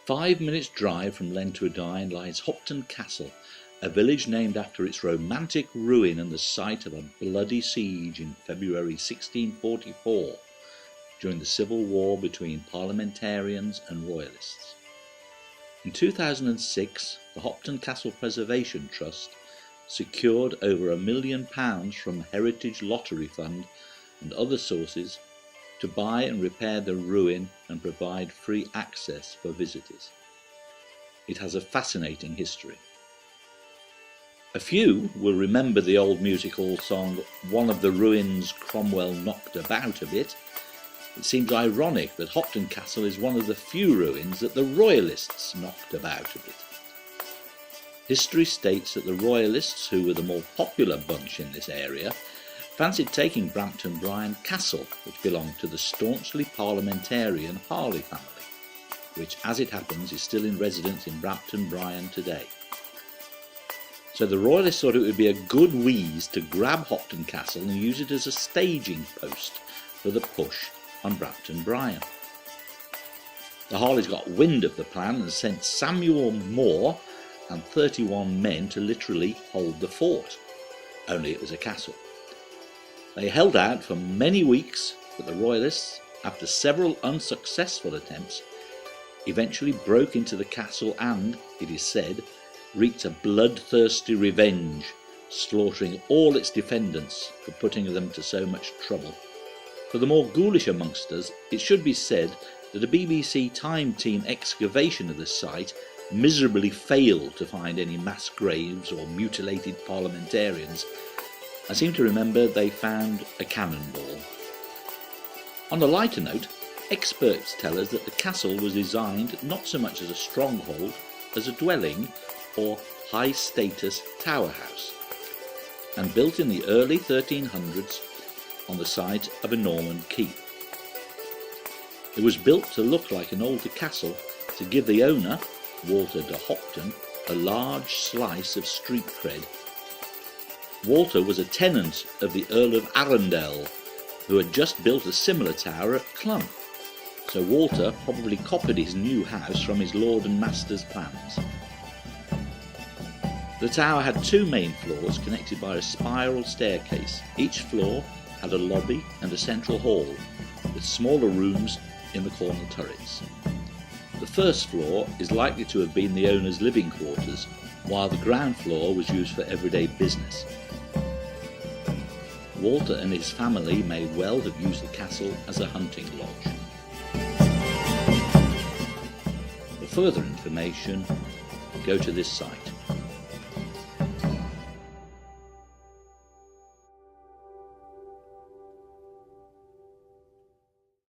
5 minutes drive from Lentuadine lies Hopton Castle, a village named after its romantic ruin and the site of a bloody siege in February 1644 during the civil war between parliamentarians and royalists. In 2006, the Hopton Castle Preservation Trust secured over £1 million from Heritage Lottery Fund and other sources to buy and repair the ruin and provide free access for visitors. It has a fascinating history. A few will remember the old music-hall song, "One of the Ruins Cromwell Knocked About a Bit." It seems ironic that Hopton Castle is one of the few ruins that the Royalists knocked about a bit. History states that the Royalists, who were the more popular bunch in this area, fancied taking Brampton Bryan Castle, which belonged to the staunchly parliamentarian Harley family, which, as it happens, is still in residence in Brampton Bryan today. So the Royalists thought it would be a good wheeze to grab Hopton Castle and use it as a staging post for the push on Brampton Bryan. The Harleys got wind of the plan and sent Samuel Moore and 31 men to literally hold the fort, only it was a castle. They held out for many weeks, but the Royalists, after several unsuccessful attempts, eventually broke into the castle and, it is said, wreaked a bloodthirsty revenge, slaughtering all its defendants for putting them to so much trouble. For the more ghoulish amongst us, it should be said that a BBC Time Team excavation of the site miserably failed to find any mass graves or mutilated parliamentarians. I seem to remember they found a cannonball. On a lighter note, experts tell us that the castle was designed not so much as a stronghold as a dwelling or high-status tower house, and built in the early 1300s on the site of a Norman keep. It was built to look like an older castle to give the owner, Walter de Hopton, a large slice of street cred. Walter was a tenant of the Earl of Arundel, who had just built a similar tower at Clun, so Walter probably copied his new house from his lord and master's plans. The tower had two main floors connected by a spiral staircase. Each floor had a lobby and a central hall, with smaller rooms in the corner turrets. The first floor is likely to have been the owner's living quarters, while the ground floor was used for everyday business. Walter and his family may well have used the castle as a hunting lodge. For further information, go to this site.